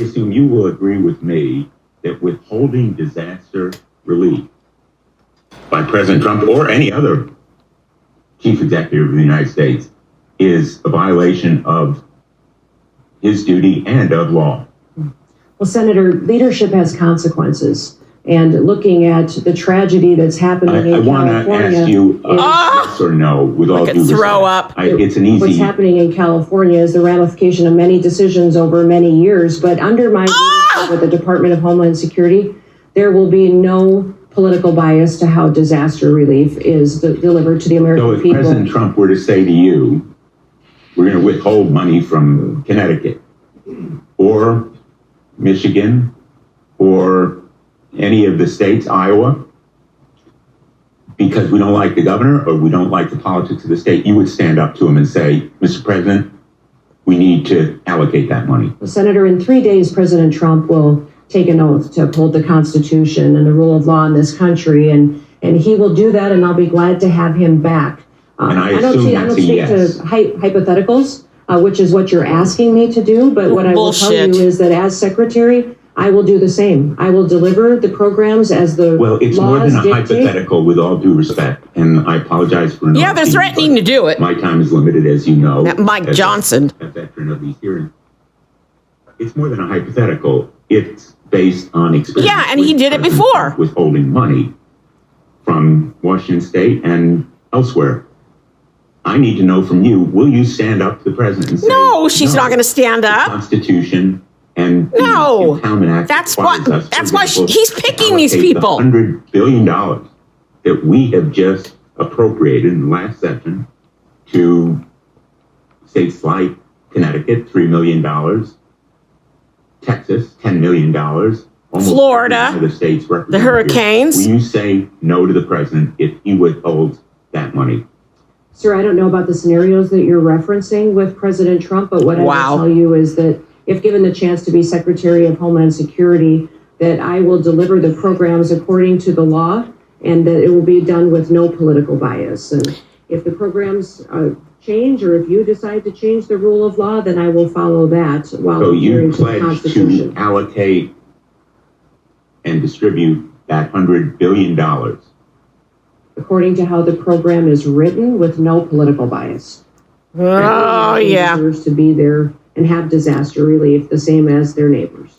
assume you will agree with me that withholding disaster relief by President Trump or any other chief executive of the United States is a violation of his duty and of law. Well, Senator, leadership has consequences. And looking at the tragedy that's happening in California. I want to ask you yes or no with all due respect. Throw up. It's an easy. What's happening in California is the ramification of many decisions over many years. But under my leadership with the Department of Homeland Security, there will be no political bias to how disaster relief is delivered to the American people. So if President Trump were to say to you, we're going to withhold money from Connecticut or Michigan or any of the states, Iowa, because we don't like the governor or we don't like the politics of the state, you would stand up to him and say, Mr. President, we need to allocate that money. Well, Senator, in 3 days, President Trump will take an oath to uphold the Constitution and the rule of law in this country, and he will do that, and I'll be glad to have him back. And I don't speak to hypotheticals, which is what you're asking me to do, but what I will tell you is that as Secretary, I will do the same. I will deliver the programs as the Well, it's more than a hypothetical, with all due respect, and I apologize for Yeah, they're threatening to do it. My time is limited, as you know. Mike Johnson. A veteran of these hearings. It's more than a hypothetical. It's based on experience. Yeah, and he did it before. Withholding money from Washington State and elsewhere. I need to know from you, will you stand up to the president and say, no, she's not going to stand up. The Constitution and the Impoundment Act that's why he's picking these people. The $100 billion that we have just appropriated in the last session to states like Connecticut, $3 million, Texas, $10 million, Florida, the states the hurricanes. Will you say no to the president if he withholds that money? Sir, I don't know about the scenarios that you're referencing with President Trump, but what I will tell you is that if given the chance to be Secretary of Homeland Security, that I will deliver the programs according to the law and that it will be done with no political bias. And if the programs change, or if you decide to change the rule of law, then I will follow that while adhering to the Constitution. To allocate and distribute that $100 billion according to how the program is written, with no political bias. Oh, yeah. Deserves to be there and have disaster relief the same as their neighbors.